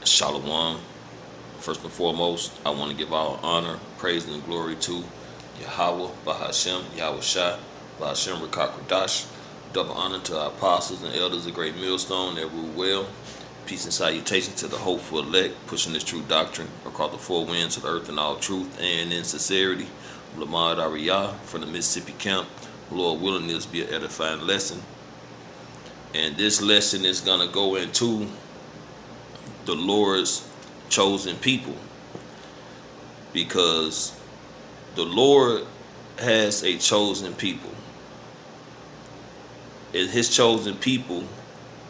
Shalom. First and foremost, I want to give all honor, praise, and glory to Yahweh, Bahashem, Yahweh Shai, Bahashem, Rakakradash. Double honor to our apostles and elders of Great Millstone that rule well. Peace and salutation to the hopeful elect, pushing this true doctrine across the four winds of the earth in all truth and in sincerity. Lamad Ariyah from the Mississippi camp. Lord willing, this be an edifying lesson. And this lesson is going to go into the Lord's chosen people, because the Lord has a chosen people, and his chosen people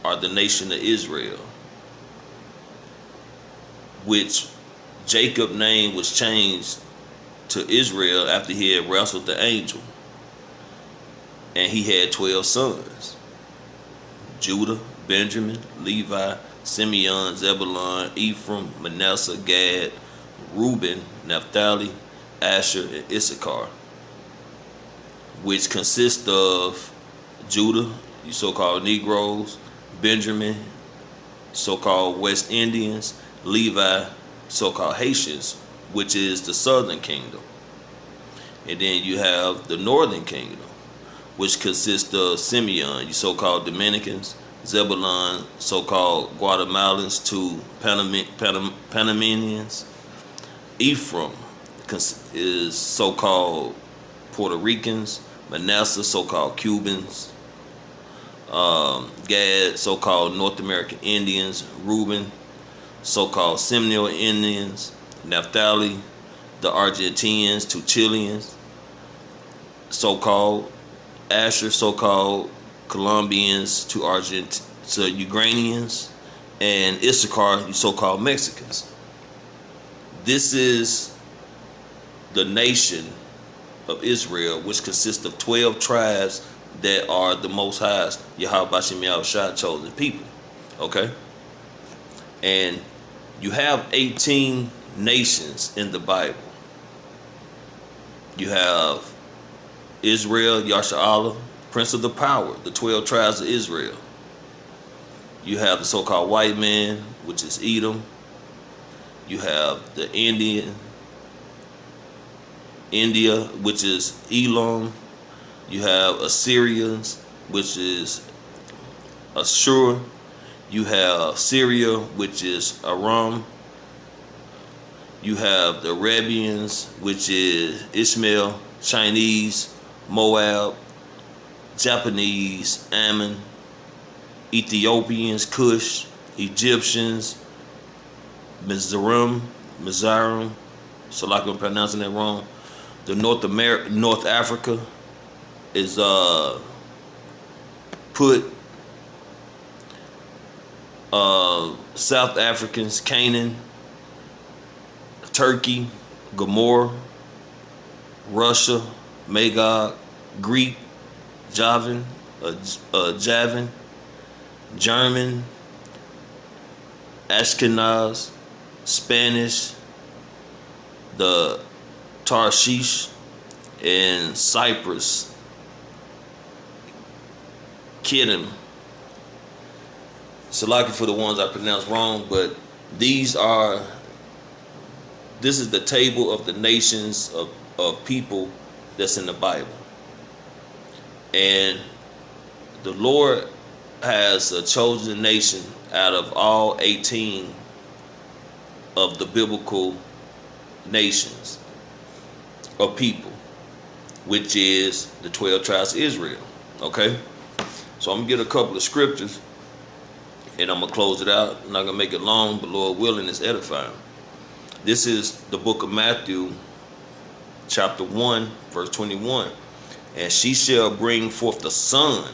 are the nation of Israel, which Jacob's name was changed to Israel after he had wrestled the angel, and he had 12 sons: Judah, Benjamin, Levi, Simeon, Zebulun, Ephraim, Manasseh, Gad, Reuben, Naphtali, Asher, and Issachar, which consist of Judah, you so-called Negroes; Benjamin, so-called West Indians; Levi, so-called Haitians, which is the southern kingdom. And then you have the northern kingdom, which consists of Simeon, you so-called Dominicans; Zebulun, so-called Guatemalans to Panamanians; Ephraim is so-called Puerto Ricans; Manasseh, so-called Cubans; Gad, so-called North American Indians; Reuben, so-called Seminole Indians; Naphtali, the Argentinians to Chileans, so-called; Asher, so-called Colombians to Ukrainians; and Issachar, you so-called Mexicans. This is the nation of Israel, which consists of 12 tribes that are the Most High's Yahweh Bashem Yahweh Shai chosen people. Okay? And you have 18 nations in the Bible. You have Israel, Yasha'Allah, Prince of the Power, the 12 tribes of Israel. You have the so-called white man, which is Edom. You have the India, which is Elam. You have Assyrians, which is Ashur. You have Syria, which is Aram. You have the Arabians, which is Ishmael, Chinese, Moab, Japanese, Ammon, Ethiopians, Cush, Egyptians, Mizoram, so like I'm pronouncing that wrong. The North Africa is put South Africans, Canaan, Turkey, Gomorrah, Russia, Magog, Greek, Javan, German, Ashkenaz, Spanish, the Tarshish, and Cyprus, Kittim. So lucky for the ones I pronounced wrong, but this is the table of the nations of people that's in the Bible. And the Lord has a chosen nation out of all 18 of the biblical nations of people, which is the 12 tribes of Israel. Okay? So I'm going to get a couple of scriptures and I'm going to close it out. I'm not going to make it long, but Lord willing, it's edifying. This is the book of Matthew, chapter 1, verse 21. And she shall bring forth a son,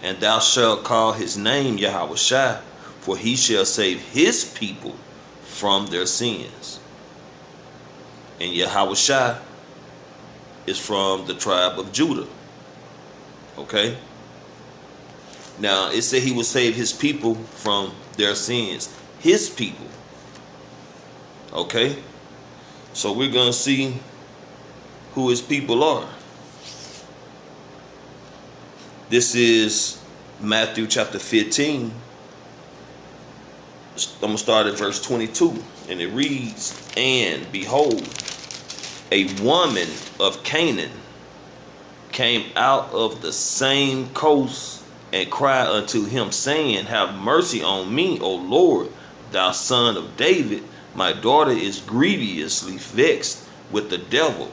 and thou shalt call his name Yahweh Shai, for he shall save his people from their sins. And Yahweh Shai is from the tribe of Judah. Okay? Now, it said he will save his people from their sins. His people. Okay? So we're going to see who his people are. This is Matthew chapter 15, I'm going to start at verse 22. And it reads, "And behold, a woman of Canaan came out of the same coast and cried unto him, saying, Have mercy on me, O Lord, thou son of David. My daughter is grievously vexed with the devil.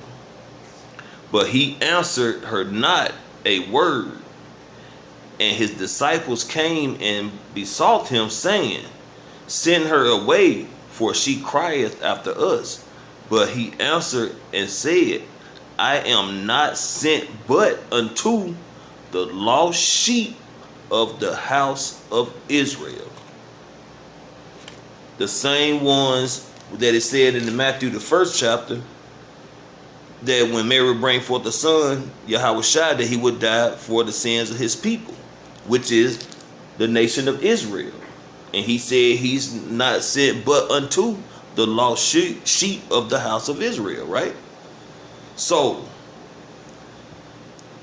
But he answered her not a word. And his disciples came and besought him, saying, Send her away, for she crieth after us. But he answered and said, I am not sent but unto the lost sheep of the house of Israel." The same ones that it said in the Matthew, the 1st chapter, that when Mary bring forth the son, Yahweh Shai, that he would die for the sins of his people, which is the nation of Israel. And he said he's not sent but unto the lost sheep of the house of Israel, right? So,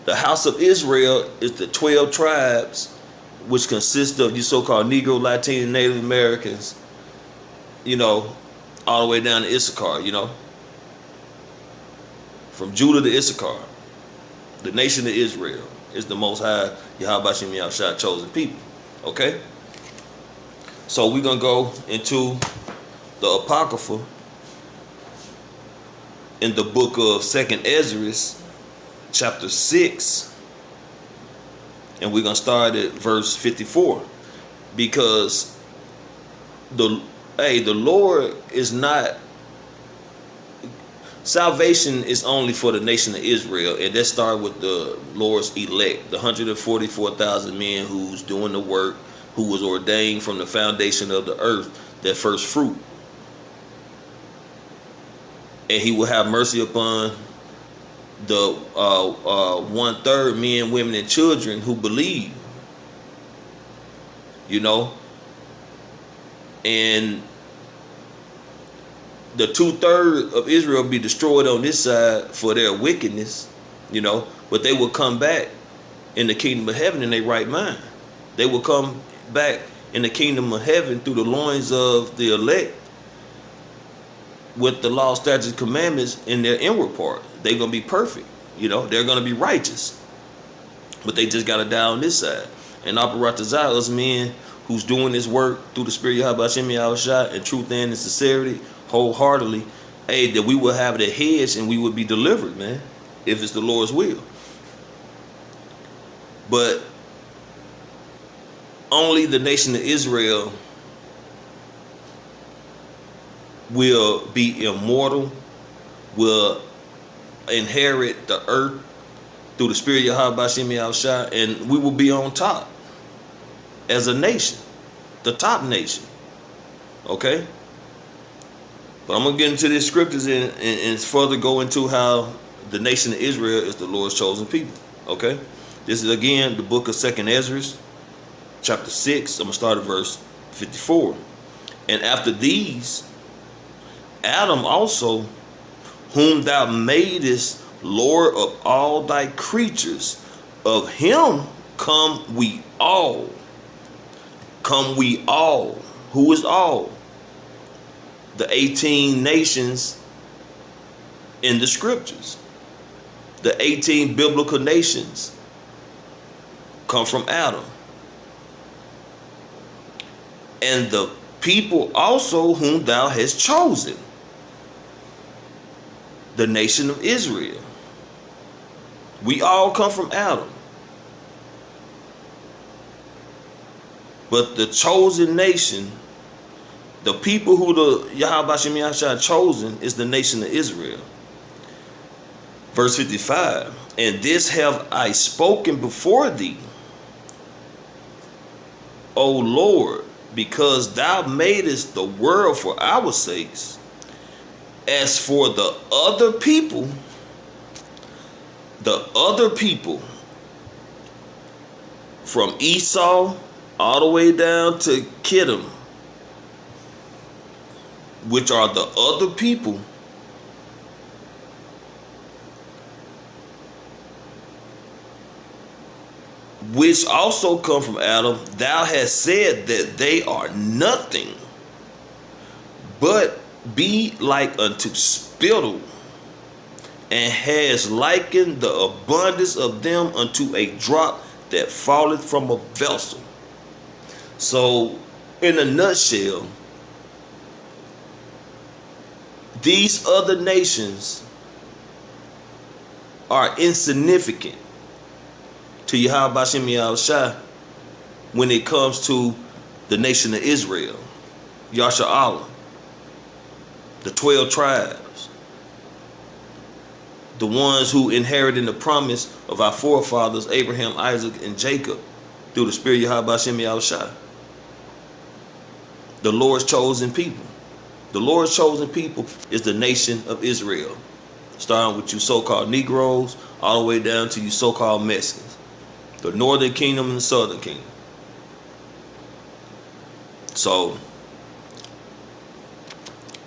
the house of Israel is the 12 tribes, which consist of these so-called Negro, Latino, Native Americans, all the way down to Issachar, From Judah to Issachar, the nation of Israel is the Most High, Yahweh Shem Yahushua chosen people, okay? So we're going to go into the Apocrypha in the book of 2nd Ezra, chapter 6, and we're going to start at verse 54, because the Lord is not, salvation is only for the nation of Israel, and that started with the Lord's elect, the 144,000 men who's doing the work, who was ordained from the foundation of the earth, that first fruit. And he will have mercy upon the 1/3 men, women, and children who believe. And the 2/3 of Israel be destroyed on this side for their wickedness, but they will come back in the kingdom of heaven in their right mind. They will come back in the kingdom of heaven through the loins of the elect with the law, statutes, commandments in their inward part. They're going to be perfect. They're going to be righteous. But they just got to die on this side. And Aparatazah, us men who's doing this work through the Spirit of Yahweh Shem Yahushua in truth and in sincerity, wholeheartedly, that we will have the hedge and we will be delivered, man, if it's the Lord's will. But only the nation of Israel will be immortal, will inherit the earth through the Spirit of Yahweh Shem Yahushua, and we will be on top as a nation, the top nation. Okay? But I'm going to get into these scriptures and further go into how the nation of Israel is the Lord's chosen people. Okay? This is again the book of 2nd Ezra, chapter 6. I'm going to start at verse 54. And after these, Adam also, whom thou madest Lord of all thy creatures, of him come we all. Come we all. Who is all? The 18 nations in the scriptures. The 18 biblical nations come from Adam. And the people also whom thou hast chosen, the nation of Israel. We all come from Adam. But the chosen nation, the people who the Yahweh Shem Yahushua chosen, is the nation of Israel. Verse 55, and this have I spoken before thee, O Lord, because thou madest the world for our sakes. As for the other people from Esau all the way down to Kittim, which are the other people, which also come from Adam, thou hast said that they are nothing. but be like unto spittle, and has likened the abundance of them unto a drop that falleth from a vessel. So, in a nutshell, these other nations are insignificant to Yahweh Bashem Yahushua when it comes to the nation of Israel, Yasha Allah, the 12 tribes, the ones who inherited the promise of our forefathers, Abraham, Isaac, and Jacob, through the Spirit of Yahweh Bashem Yahushua. The Lord's chosen people. The Lord's chosen people is the nation of Israel, starting with you so-called Negroes, all the way down to you so-called Mexicans, the Northern Kingdom and the Southern Kingdom. So,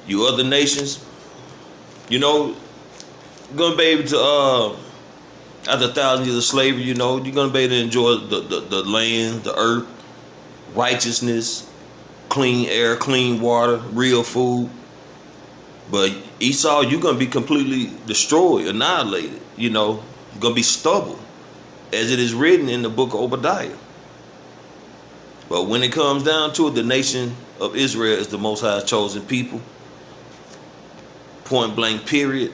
you other nations, you know, you're going to be able to, after 1,000 years of slavery, you know, you're going to be able to enjoy the land, the earth, righteousness, clean air, clean water, real food. But Esau, you're going to be completely destroyed, annihilated. You know, you're going to be stubble, as it is written in the book of Obadiah. But when it comes down to it, the nation of Israel is the Most High chosen people. Point blank, period.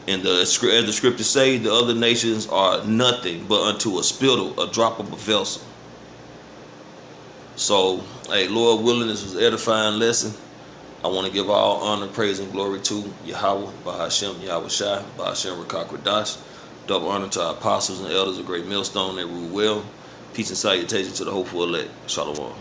And as the scriptures say, the other nations are nothing but unto a spittle, a drop of a vessel. So, hey, Lord willing, this was an edifying lesson. I want to give all honor, praise, and glory to Yahweh, Bahashem, Yahweh Shai, Bahashem Rakakwadash. Double honor to our apostles and elders of Great Millstone. They rule well. Peace and salutation to the hopeful elect. Shalom.